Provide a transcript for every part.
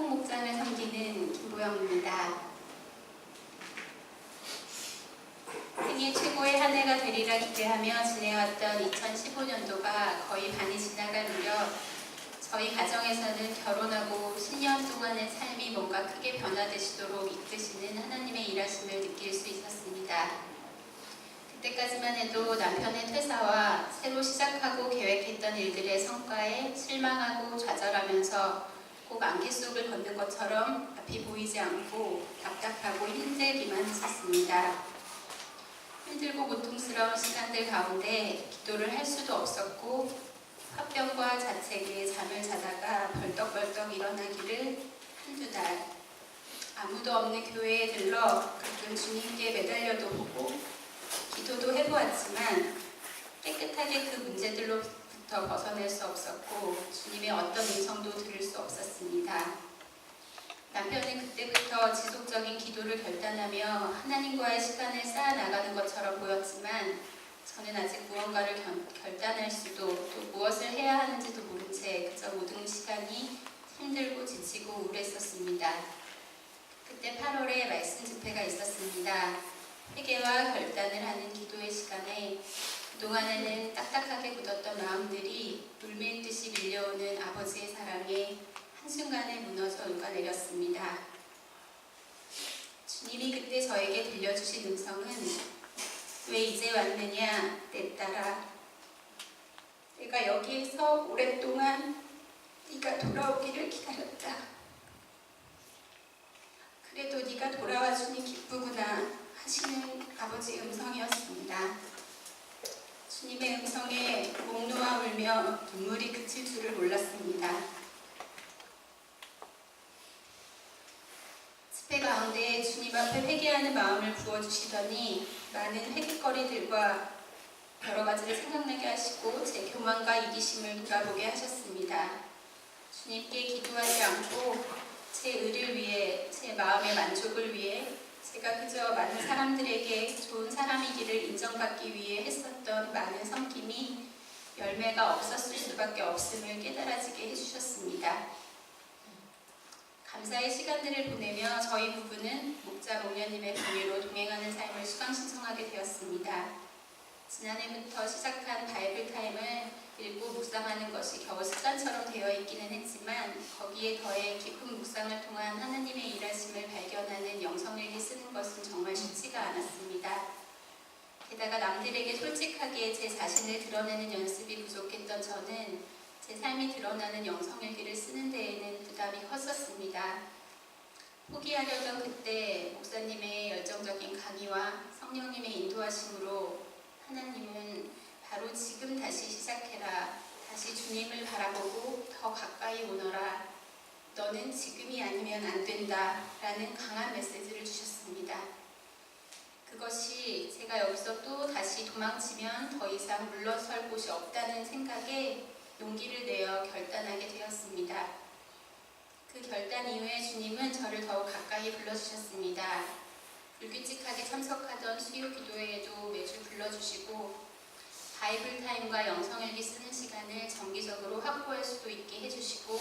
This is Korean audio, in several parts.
목장을 섬기는 김보영입니다. 생애 최고의 한 해가 되리라 기대하며 지내왔던 2015년도가 거의 반이 지나갈 무렵 저희 가정에서는 결혼하고 10년 동안의 삶이 뭔가 크게 변화되시도록 이끄시는 하나님의 일하심을 느낄 수 있었습니다. 그때까지만 해도 남편의 퇴사와 새로 시작하고 계획했던 일들의 성과에 실망하고 좌절하면서 꼭 안개 속을 걷는 것처럼 앞이 보이지 않고 답답하고 힘들기만 했었습니다. 힘들고 고통스러운 시간들 가운데 기도를 할 수도 없었고 화병과 자책에 잠을 자다가 벌떡벌떡 일어나기를 한두 달, 아무도 없는 교회에 들러 가끔 주님께 매달려도 보고 기도도 해보았지만 깨끗하게 그 문제들로부터 벗어날 수 없었고 주님의 어떤 음성도 들을 수 없었습니다. 남편은 그때부터 지속적인 기도를 결단하며 하나님과의 시간을 쌓아나가는 것처럼 보였지만 저는 아직 무언가를 결단할 수도 또 무엇을 해야 하는지도 모른 채 그저 모든 시간이 힘들고 지치고 우울했었습니다. 그때 8월에 말씀 집회가 있었습니다. 회개와 결단을 하는 기도의 시간에 그동안에는 딱딱하게 굳었던 마음들이 물밀듯이 밀려오는 아버지의 사랑에 한순간에 무너져 녹아내렸습니다. 주님이 그때 저에게 들려주신 음성은 왜 이제 왔느냐 내 딸아, 내가 여기에서 오랫동안 네가 돌아오기를 기다렸다. 그래도 네가 돌아와 주니 기쁘구나 하시는 아버지의 음성이었습니다. 주님의 음성에 목 놓아 울며 눈물이 그칠 줄을 몰랐습니다. 집회 가운데 주님 앞에 회개하는 마음을 부어주시더니 많은 회개거리들과 여러 가지를 생각나게 하시고 제 교만과 이기심을 돌아보게 하셨습니다. 주님께 기도하지 않고 제 의를 위해, 제 마음의 만족을 위해 제가 그저 많은 사람들에게 좋은 사람이기를 인정받기 위해 했었던 많은 섬김이 열매가 없었을 수밖에 없음을 깨달아지게 해주셨습니다. 감사의 시간들을 보내며 저희 부부는 목자 목녀님의 공유로 동행하는 삶을 수강신청하게 되었습니다. 지난해부터 시작한 바이블 타임을 읽고 묵상하는 것이 겨우 습관처럼 되어 있기는 했지만 거기에 더해 깊은 묵상을 통한 하나님의 일하심을 발견하는 영성일기 쓰는 것은 정말 쉽지가 않았습니다. 게다가 남들에게 솔직하게 제 자신을 드러내는 연습이 부족했던 저는 제 삶이 드러나는 영성일기를 쓰는 데에는 부담이 컸었습니다. 포기하려던 그때 목사님의 열정적인 강의와 성령님의 인도하심으로 하나님은 바로 지금 다시 시작해라, 다시 주님을 바라보고 더 가까이 오너라, 너는 지금이 아니면 안 된다 라는 강한 메시지를 주셨습니다. 그것이 제가 여기서 또 다시 도망치면 더 이상 물러설 곳이 없다는 생각에 용기를 내어 결단하게 되었습니다. 그 결단 이후에 주님은 저를 더욱 가까이 불러주셨습니다. 불규칙하게 참석하던 수요 기도회에도 매주 불러주시고 바이블 타임과 영성일기 쓰는 시간을 정기적으로 확보할 수도 있게 해주시고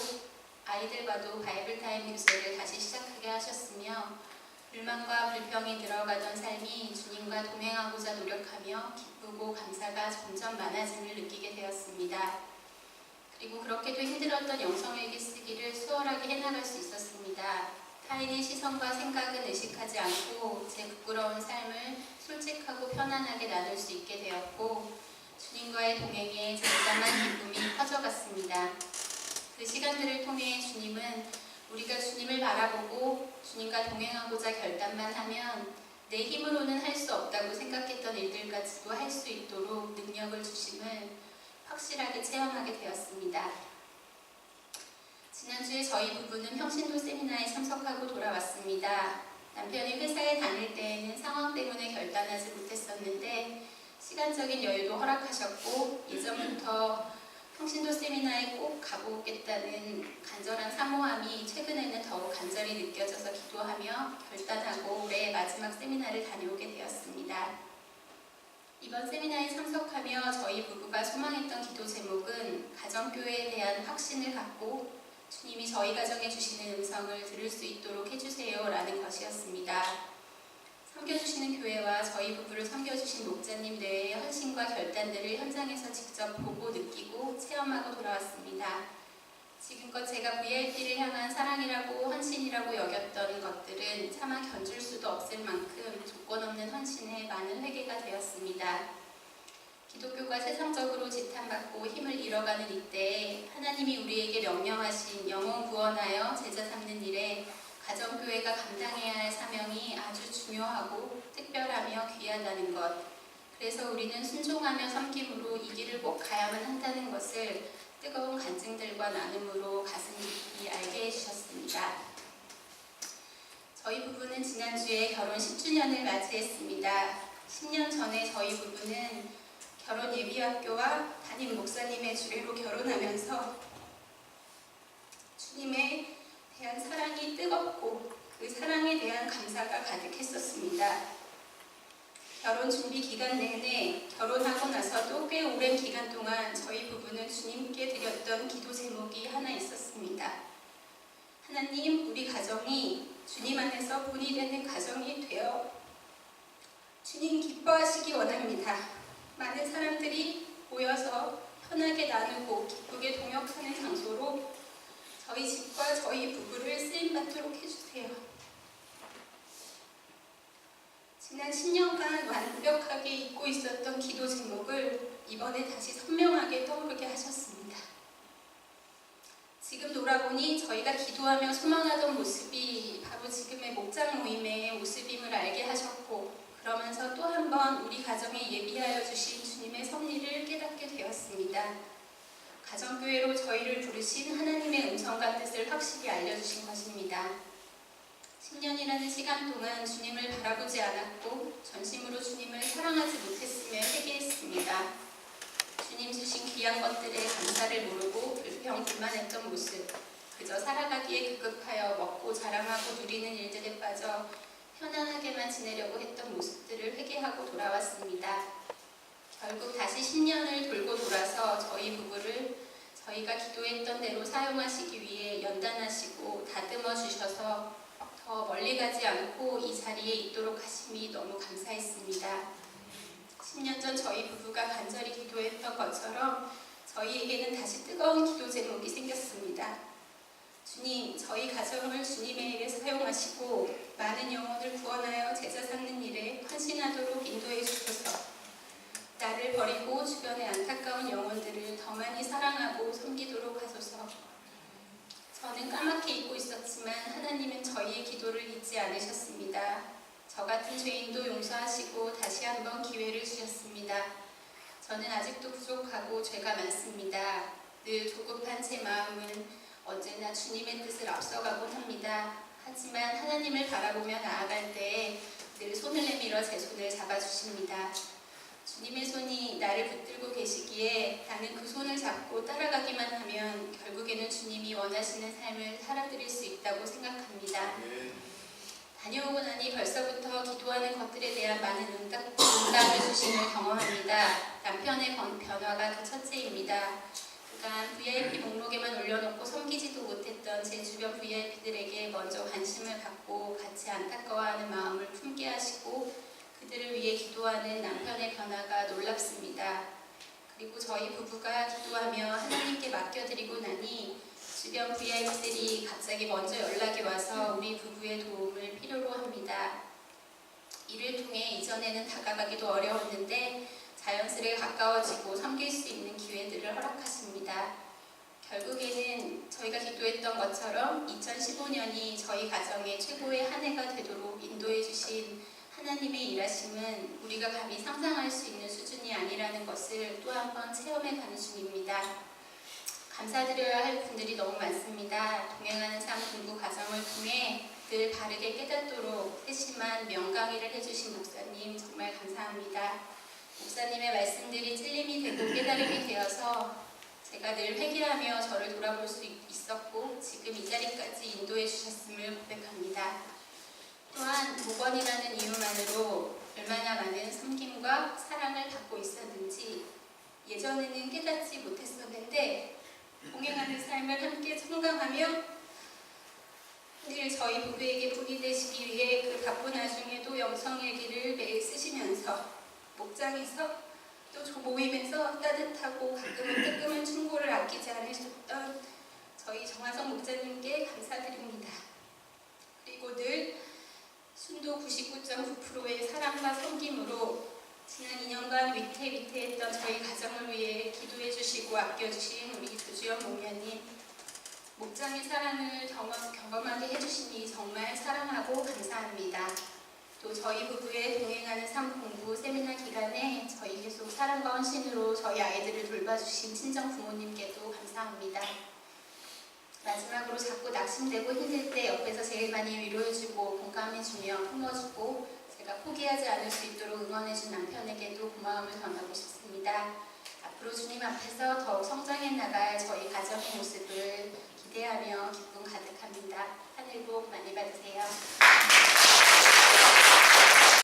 아이들과도 바이블 타임 교제를 다시 시작하게 하셨으며 불만과 불평이 들어가던 삶이 주님과 동행하고자 노력하며 기쁘고 감사가 점점 많아짐을 느끼게 되었습니다. 그리고 그렇게도 힘들었던 영성일기 쓰기를 수월하게 해나갈 수 있었습니다. 타인의 시선과 생각은 의식하지 않고 제 부끄러운 삶을 솔직하고 편안하게 나눌 수 있게 되었고 주님과의 동행에 잠잠한 기쁨이 커져갔습니다. 그 시간들을 통해 주님은 우리가 주님을 바라보고 주님과 동행하고자 결단만 하면 내 힘으로는 할 수 없다고 생각했던 일들까지도 할 수 있도록 능력을 주심을 확실하게 체험하게 되었습니다. 지난주에 저희 부부는 평신도 세미나에 참석하고 돌아왔습니다. 남편이 회사에 다닐 때에는 상황 때문에 결단하지 못했었는데 시간적인 여유도 허락하셨고 예전부터 평신도 세미나에 꼭 가보겠다는 간절한 사모함이 최근에는 더욱 간절히 느껴져서 기도하며 결단하고 올해의 마지막 세미나를 다녀오게 되었습니다. 이번 세미나에 참석하며 저희 부부가 소망했던 기도 제목은 가정교회에 대한 확신을 갖고 주님이 저희 가정에 주시는 음성을 들을 수 있도록 해주세요 라는 것이었습니다. 섬겨주시는 교회와 저희 부부를 섬겨주신 목자님들의 헌신과 결단들을 현장에서 직접 보고 느끼고 체험하고 돌아왔습니다. 지금껏 제가 VIP를 향한 사랑이라고 헌신이라고 여겼던 것들은 차마 견줄 수도 없을 만큼 조건 없는 헌신에 많은 회개가 되었습니다. 기독교가 세상적으로 지탄받고 힘을 잃어가는 이때에 하나님이 우리에게 명령하신 영혼 구원하여 제자 삼는 일에 가정교회가 감당해야 할 사명이 아주 중요하고 특별하며 귀하다는 것, 그래서 우리는 순종하며 섬김으로 이 길을 꼭 가야만 한다는 것을 뜨거운 간증들과 나눔으로 가슴 깊이 알게 해주셨습니다. 저희 부부는 지난주에 결혼 10주년을 맞이했습니다. 10년 전에 저희 부부는 결혼 예비학교와 담임 목사님의 주례로 결혼하면서 주님에 대한 사랑이 뜨겁고 그 사랑에 대한 감사가 가득했었습니다. 결혼 준비 기간 내내 결혼하고 나서도 꽤 오랜 기간 동안 저희 부부는 주님께 드렸던 기도 제목이 하나 있었습니다. 하나님, 우리 가정이 주님 안에서 본이 되는 가정이 되어 주님 기뻐하시기 원합니다. 많은 사람들이 모여서 편하게 나누고 기쁘게 동역하는 장소로 저희 집과 저희 부부를 쓰임받도록 해주세요. 지난 10년간 완벽하게 잊고 있었던 기도 제목을 이번에 다시 선명하게 떠오르게 하셨습니다. 지금 돌아보니 저희가 기도하며 소망하던 모습이 바로 지금의 목장 모임의 모습임을 알게 하셨고, 그러면서 또 한 번 우리 가정에 예비하여 주신 주님의 섭리를 깨닫게 되었습니다. 가정교회로 저희를 부르신 하나님의 음성과 뜻을 확실히 알려주신 것입니다. 10년이라는 시간 동안 주님을 바라보지 않았고 전심으로 주님을 사랑하지 못했으며 회개했습니다. 주님 주신 귀한 것들에 감사를 모르고 불평불만했던 모습, 그저 살아가기에 급급하여 먹고 자랑하고 누리는 일들에 빠져 편안하게만 지내려고 했던 모습들을 회개하고 돌아왔습니다. 결국 다시 10년을 돌고 돌아서 저희 부부를 저희가 기도했던 대로 사용하시기 위해 연단하시고 다듬어 주셔서 더 멀리 가지 않고 이 자리에 있도록 하심이 너무 감사했습니다. 10년 전 저희 부부가 간절히 기도했던 것처럼 저희에게는 다시 뜨거운 기도 제목이 생겼습니다. 주님, 저희 가정을 주님의 일에 사용하시고 많은 영혼을 구원하여 제자 삼는 일에 헌신하도록 인도해 주소서. 나를 버리고 주변의 안타까운 영혼들을 더 많이 사랑하고 섬기도록 하소서. 저는 까맣게 잊고 있었지만 하나님은 저희의 기도를 잊지 않으셨습니다. 저 같은 죄인도 용서하시고 다시 한번 기회를 주셨습니다. 저는 아직도 부족하고 죄가 많습니다. 늘 조급한 제 마음은 언제나 주님의 뜻을 앞서가곤 합니다. 하지만 하나님을 바라보며 나아갈 때에 늘 손을 내밀어 제 손을 잡아주십니다. 주님의 손이 나를 붙들고 계시기에 나는 그 손을 잡고 따라가기만 하면 결국에는 주님이 원하시는 삶을 살아드릴 수 있다고 생각합니다. 다녀오고 나니 벌써부터 기도하는 것들에 대한 많은 응답을 주심을 경험합니다. 남편의 변화가 그 첫째입니다. 그간 VIP 목록에만 올려놓고 섬기지도 못했던 제 주변 VIP들에게 먼저 관심을 갖고 같이 안타까워하는 마음을 품게 하시고 그들을 위해 기도하는 남편의 변화가 놀랍습니다. 그리고 저희 부부가 기도하며 하나님께 맡겨드리고 나니 주변 VIP들이 갑자기 먼저 연락이 와서 우리 부부의 도움을 필요로 합니다. 이를 통해 이전에는 다가가기도 어려웠는데 자연스레 가까워지고 섬길 수 있는 기회들을 허락하십니다. 결국에는 저희가 기도했던 것처럼 2015년이 저희 가정의 최고의 한 해가 되도록 인도해 주신 하나님의 일하심은 우리가 감히 상상할 수 있는 수준이 아니라는 것을 또 한 번 체험해가는 중입니다. 감사드려야 할 분들이 너무 많습니다. 동행하는 삶 공부 과정을 통해 늘 바르게 깨닫도록 세심한 명강의를 해주신 목사님 정말 감사합니다. 목사님의 말씀들이 찔림이 되고 깨달음이 되어서 제가 늘 회개하며 저를 돌아볼 수 있었고 지금 이 자리까지 인도해 주셨음을 고백합니다. 또한 목원이라는 이유만으로 얼마나 많은 섬김과 사랑을 받고 있었는지 예전에는 깨닫지 못했었는데 동행하는 삶을 함께 청강하며 늘 저희 부부에게 복이 되시기 위해 그 바쁜 와중에도 영성의 길을 매일 쓰시면서 목장에서 또 모임에서 따뜻하고 가끔은 뜨끔한 충고를 아끼지 않으셨던 저희 정화성 목자님께 감사드립니다. 그리고 늘 순도 99.9%의 사랑과 섬김으로 지난 2년간 위태위태했던 저희 가정을 위해 기도해 주시고 아껴주신 우리 조주연 목녀님, 목장의 사랑을 경험하게 해주시니 정말 사랑하고 감사합니다. 또 저희 부부의 동행하는 삶 공부 세미나 기간에 저희 계속 사랑과 헌신으로 저희 아이들을 돌봐주신 친정 부모님께도 감사합니다. 마지막으로 자꾸 낙심되고 힘들 때 옆에서 제일 많이 위로해주고 공감해주며 품어주고 제가 포기하지 않을 수 있도록 응원해준 남편에게도 고마움을 전하고 싶습니다. 앞으로 주님 앞에서 더욱 성장해 나갈 저희 가정의 모습을 기대하며 기쁨 가득합니다. 하늘 복 많이 받으세요.